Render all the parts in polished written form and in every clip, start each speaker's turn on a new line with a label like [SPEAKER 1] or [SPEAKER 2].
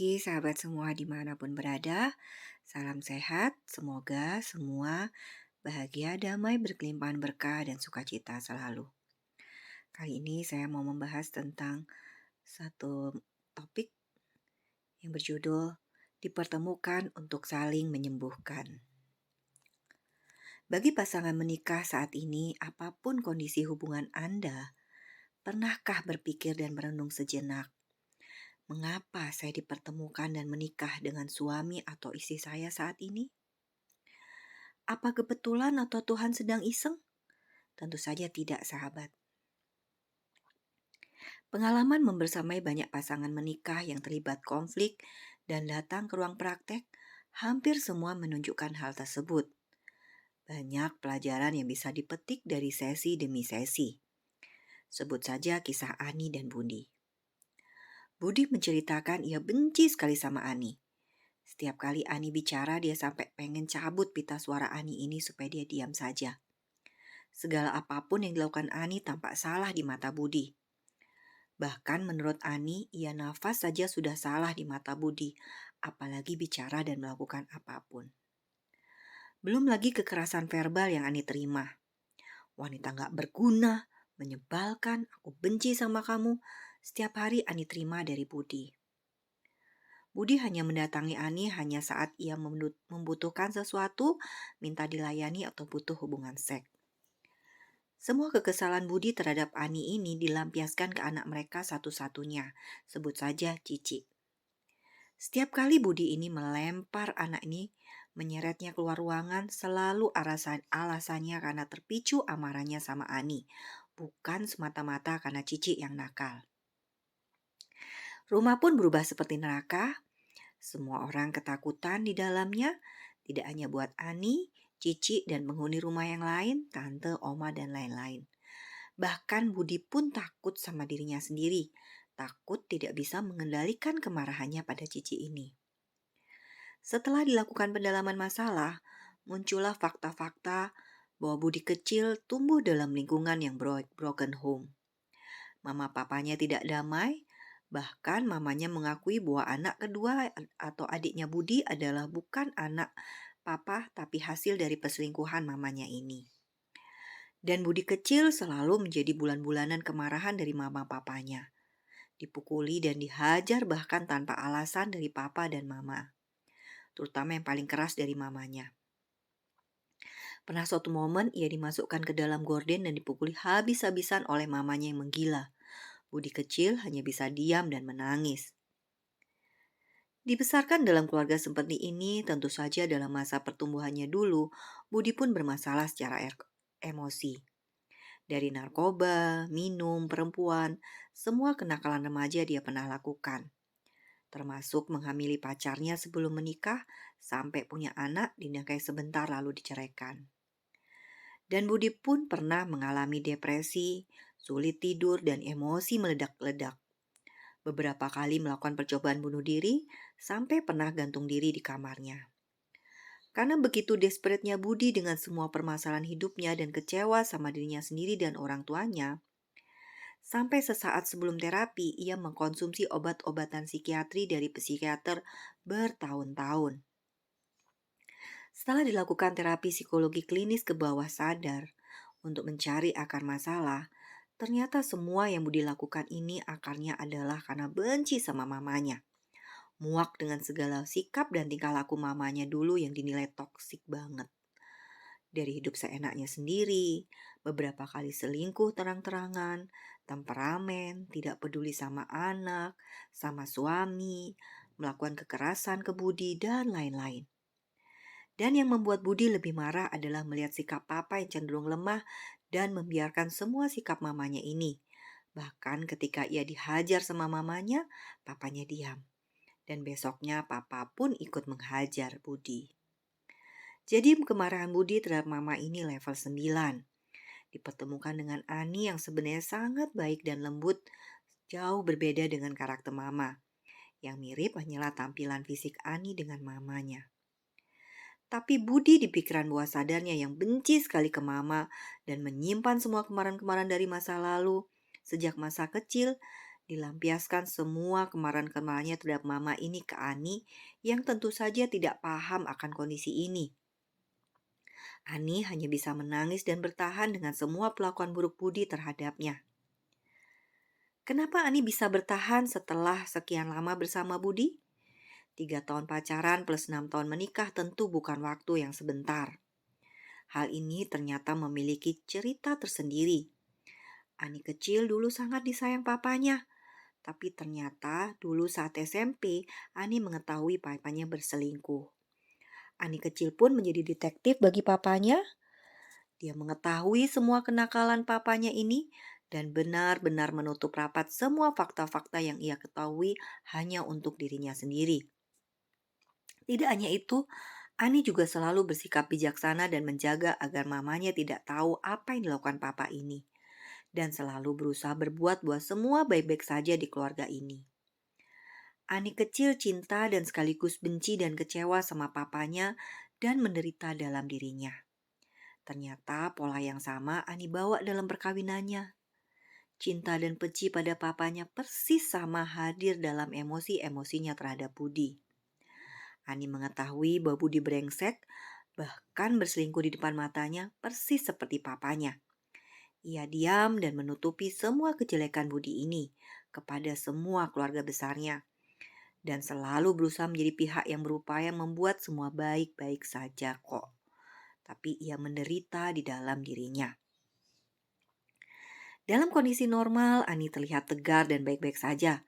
[SPEAKER 1] pagi sahabat semua dimanapun berada. Salam sehat, semoga semua bahagia, damai, berkelimpahan berkah dan sukacita selalu. Kali ini saya mau membahas tentang satu topik yang berjudul dipertemukan untuk saling menyembuhkan. Bagi pasangan menikah saat ini, apapun kondisi hubungan Anda, pernahkah berpikir dan merenung sejenak? Mengapa saya dipertemukan dan menikah dengan suami atau istri saya saat ini? Apa kebetulan atau Tuhan sedang iseng? Tentu saja tidak, sahabat. Pengalaman membersamai banyak pasangan menikah yang terlibat konflik dan datang ke ruang praktek, hampir semua menunjukkan hal tersebut. Banyak pelajaran yang bisa dipetik dari sesi demi sesi. Sebut saja kisah Ani dan Budi. Budi menceritakan ia benci sekali sama Ani. Setiap kali Ani bicara, dia sampai pengen cabut pita suara Ani ini supaya dia diam saja. Segala apapun yang dilakukan Ani tampak salah di mata Budi. Bahkan menurut Ani, ia nafas saja sudah salah di mata Budi, apalagi bicara dan melakukan apapun. Belum lagi kekerasan verbal yang Ani terima. Wanita gak berguna, menyebalkan, aku benci sama kamu, setiap hari Ani terima dari Budi. Budi hanya mendatangi Ani hanya saat ia membutuhkan sesuatu, minta dilayani atau butuh hubungan seks. Semua kekesalan Budi terhadap Ani ini dilampiaskan ke anak mereka satu-satunya, sebut saja Cici. Setiap kali Budi ini melempar anak ini, menyeretnya keluar ruangan, selalu alasannya karena terpicu amarahnya sama Ani, bukan semata-mata karena Cici yang nakal. Rumah pun berubah seperti neraka. Semua orang ketakutan di dalamnya, tidak hanya buat Ani, Cici, dan penghuni rumah yang lain, tante, oma, dan lain-lain. Bahkan Budi pun takut sama dirinya sendiri, takut tidak bisa mengendalikan kemarahannya pada Cici ini. Setelah dilakukan pendalaman masalah, muncullah fakta-fakta bahwa Budi kecil tumbuh dalam lingkungan yang broken home. Mama papanya tidak damai, bahkan mamanya mengakui bahwa anak kedua atau adiknya Budi adalah bukan anak papa tapi hasil dari perselingkuhan mamanya ini. Dan Budi kecil selalu menjadi bulan-bulanan kemarahan dari mama papanya. Dipukuli dan dihajar bahkan tanpa alasan dari papa dan mama. Terutama yang paling keras dari mamanya. Pernah suatu momen ia dimasukkan ke dalam gorden dan dipukuli habis-habisan oleh mamanya yang menggila. Budi kecil hanya bisa diam dan menangis. Dibesarkan dalam keluarga seperti ini, tentu saja dalam masa pertumbuhannya dulu, Budi pun bermasalah secara emosi. Dari narkoba, minum, perempuan, semua kenakalan remaja dia pernah lakukan. Termasuk menghamili pacarnya sebelum menikah, sampai punya anak dinikahi sebentar lalu diceraikan. Dan Budi pun pernah mengalami depresi, sulit tidur, dan emosi meledak-ledak. Beberapa kali melakukan percobaan bunuh diri, sampai pernah gantung diri di kamarnya. Karena begitu desperate-nya Budi dengan semua permasalahan hidupnya dan kecewa sama dirinya sendiri dan orang tuanya, sampai sesaat sebelum terapi ia mengkonsumsi obat-obatan psikiatri dari psikiater bertahun-tahun. Setelah dilakukan terapi psikologi klinis ke bawah sadar untuk mencari akar masalah, ternyata semua yang Budi lakukan ini akarnya adalah karena benci sama mamanya. Muak dengan segala sikap dan tingkah laku mamanya dulu yang dinilai toksik banget. Dari hidup seenaknya sendiri, beberapa kali selingkuh terang-terangan, temperamen, tidak peduli sama anak, sama suami, melakukan kekerasan ke Budi, dan lain-lain. Dan yang membuat Budi lebih marah adalah melihat sikap papa yang cenderung lemah dan membiarkan semua sikap mamanya ini. Bahkan ketika ia dihajar sama mamanya, papanya diam. Dan besoknya papa pun ikut menghajar Budi. Jadi kemarahan Budi terhadap mama ini level 9. Dipertemukan dengan Ani yang sebenarnya sangat baik dan lembut, jauh berbeda dengan karakter mama. Yang mirip hanyalah tampilan fisik Ani dengan mamanya. Tapi Budi di pikiran bawah sadarnya yang benci sekali ke mama dan menyimpan semua kemarahan-kemarahan dari masa lalu, sejak masa kecil, Dilampiaskan semua kemarahan-kemarahannya terhadap mama ini ke Ani yang tentu saja tidak paham akan kondisi ini. Ani hanya bisa menangis dan bertahan dengan semua perlakuan buruk Budi terhadapnya. Kenapa Ani bisa bertahan setelah sekian lama bersama Budi? 3 tahun pacaran plus 6 tahun menikah tentu bukan waktu yang sebentar. Hal ini ternyata memiliki cerita tersendiri. Ani kecil dulu sangat disayang papanya, tapi ternyata dulu saat SMP, Ani mengetahui papanya berselingkuh. Ani kecil pun menjadi detektif bagi papanya. Dia mengetahui semua kenakalan papanya ini dan benar-benar menutup rapat semua fakta-fakta yang ia ketahui hanya untuk dirinya sendiri. Tidak hanya itu, Ani juga selalu bersikap bijaksana dan menjaga agar mamanya tidak tahu apa yang dilakukan papa ini. Dan selalu berusaha berbuat buat semua baik-baik saja di keluarga ini. Ani kecil cinta dan sekaligus benci dan kecewa sama papanya dan menderita dalam dirinya. Ternyata pola yang sama Ani bawa dalam perkawinannya. Cinta dan benci pada papanya persis sama hadir dalam emosi-emosinya terhadap Budi. Ani mengetahui bahwa Budi brengsek, bahkan berselingkuh di depan matanya persis seperti papanya. Ia diam dan menutupi semua kejelekan Budi ini kepada semua keluarga besarnya. Dan selalu berusaha menjadi pihak yang berupaya membuat semua baik-baik saja kok. Tapi ia menderita di dalam dirinya. Dalam kondisi normal, Ani terlihat tegar dan baik-baik saja.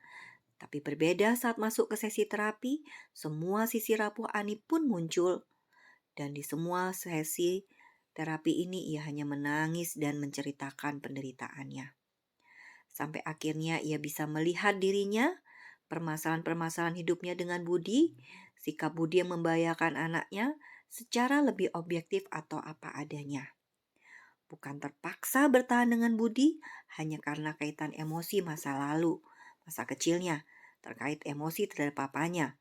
[SPEAKER 1] Tapi berbeda saat masuk ke sesi terapi, semua sisi rapuh Ani pun muncul. Dan di semua sesi terapi ini ia hanya menangis dan menceritakan penderitaannya. Sampai akhirnya ia bisa melihat dirinya, permasalahan-permasalahan hidupnya dengan Budi, sikap Budi yang membahayakan anaknya secara lebih objektif atau apa adanya. Bukan terpaksa bertahan dengan Budi hanya karena kaitan emosi masa lalu, masa kecilnya, terkait emosi terhadap papanya.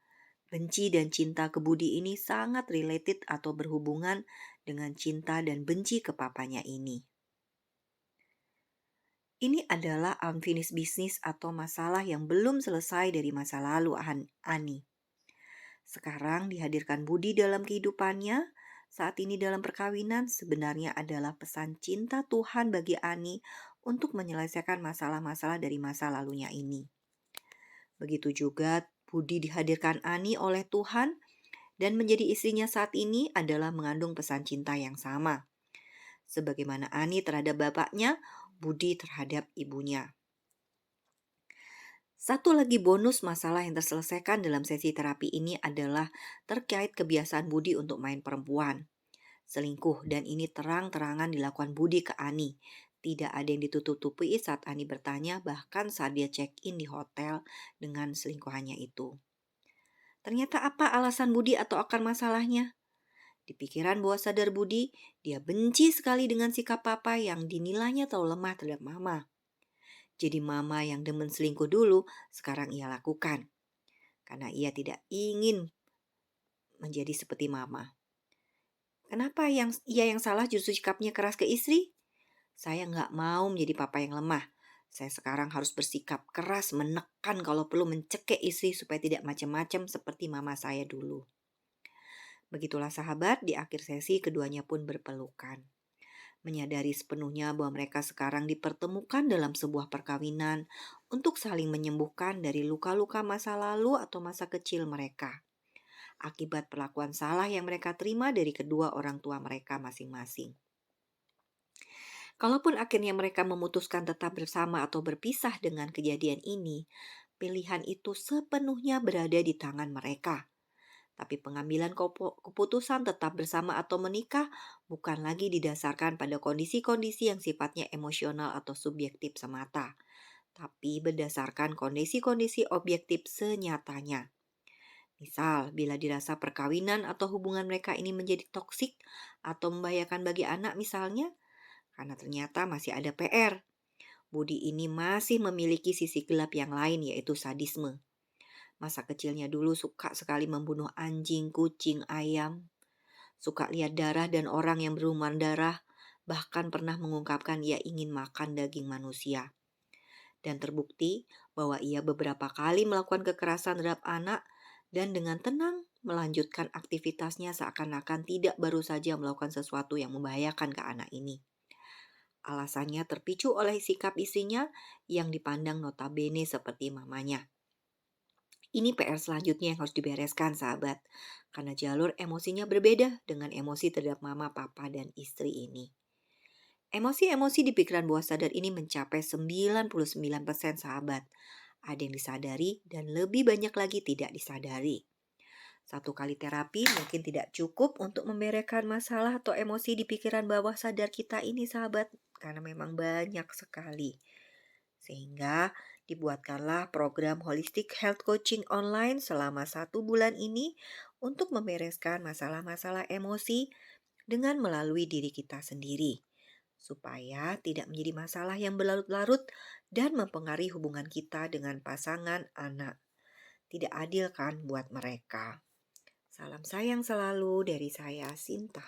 [SPEAKER 1] Benci dan cinta ke Budi ini sangat related atau berhubungan dengan cinta dan benci ke papanya ini. Ini adalah unfinished business atau masalah yang belum selesai dari masa lalu Ani. Sekarang dihadirkan Budi dalam kehidupannya, saat ini dalam perkawinan sebenarnya adalah pesan cinta Tuhan bagi Ani untuk menyelesaikan masalah-masalah dari masa lalunya ini. Begitu juga Budi dihadirkan Ani oleh Tuhan dan menjadi istrinya saat ini adalah mengandung pesan cinta yang sama. Sebagaimana Ani terhadap bapaknya, Budi terhadap ibunya. Satu lagi bonus masalah yang terselesaikan dalam sesi terapi ini adalah terkait kebiasaan Budi untuk main perempuan. Selingkuh dan ini terang-terangan dilakukan Budi ke Ani. Tidak ada yang ditutup-tutupi saat Ani bertanya bahkan saat dia check-in di hotel dengan selingkuhannya itu. Ternyata apa alasan Budi atau akar masalahnya? Di pikiran bawah sadar Budi, dia benci sekali dengan sikap papa yang dinilainya terlalu lemah terhadap mama. Jadi mama yang demen selingkuh dulu, sekarang ia lakukan. Karena ia tidak ingin menjadi seperti mama. Kenapa ia yang salah justru sikapnya keras ke istri? Saya nggak mau menjadi papa yang lemah. Saya sekarang harus bersikap keras, menekan kalau perlu mencekik istri supaya tidak macam-macam seperti mama saya dulu. Begitulah sahabat, di akhir sesi keduanya pun berpelukan. Menyadari sepenuhnya bahwa mereka sekarang dipertemukan dalam sebuah perkawinan untuk saling menyembuhkan dari luka-luka masa lalu atau masa kecil mereka. Akibat perlakuan salah yang mereka terima dari kedua orang tua mereka masing-masing. Kalaupun akhirnya mereka memutuskan tetap bersama atau berpisah dengan kejadian ini, pilihan itu sepenuhnya berada di tangan mereka. Tapi pengambilan keputusan tetap bersama atau menikah bukan lagi didasarkan pada kondisi-kondisi yang sifatnya emosional atau subjektif semata, tapi berdasarkan kondisi-kondisi objektif senyatanya. Misal, bila dirasa perkawinan atau hubungan mereka ini menjadi toksik atau membahayakan bagi anak misalnya, karena ternyata masih ada PR. Budi ini masih memiliki sisi gelap yang lain yaitu sadisme. Masa kecilnya dulu suka sekali membunuh anjing, kucing, ayam. Suka lihat darah dan orang yang berlumuran darah. Bahkan pernah mengungkapkan ia ingin makan daging manusia. dan terbukti bahwa ia beberapa kali melakukan kekerasan terhadap anak dan dengan tenang melanjutkan aktivitasnya seakan-akan tidak baru saja melakukan sesuatu yang membahayakan ke anak ini. Alasannya terpicu oleh sikap istrinya yang dipandang notabene seperti mamanya. Ini PR selanjutnya yang harus dibereskan, sahabat, karena jalur emosinya berbeda dengan emosi terhadap mama, papa, dan istri ini. Emosi-emosi di pikiran bawah sadar ini mencapai 99% sahabat. Ada yang disadari dan lebih banyak lagi tidak disadari. Satu kali terapi mungkin tidak cukup untuk membereskan masalah atau emosi di pikiran bawah sadar kita ini, sahabat, karena memang banyak sekali. Sehingga dibuatkanlah program Holistic Health Coaching online selama 1 bulan ini untuk membereskan masalah-masalah emosi dengan melalui diri kita sendiri. Supaya tidak menjadi masalah yang berlarut-larut dan mempengaruhi hubungan kita dengan pasangan anak. Tidak adil kan buat mereka. Salam sayang selalu dari saya, Sinta.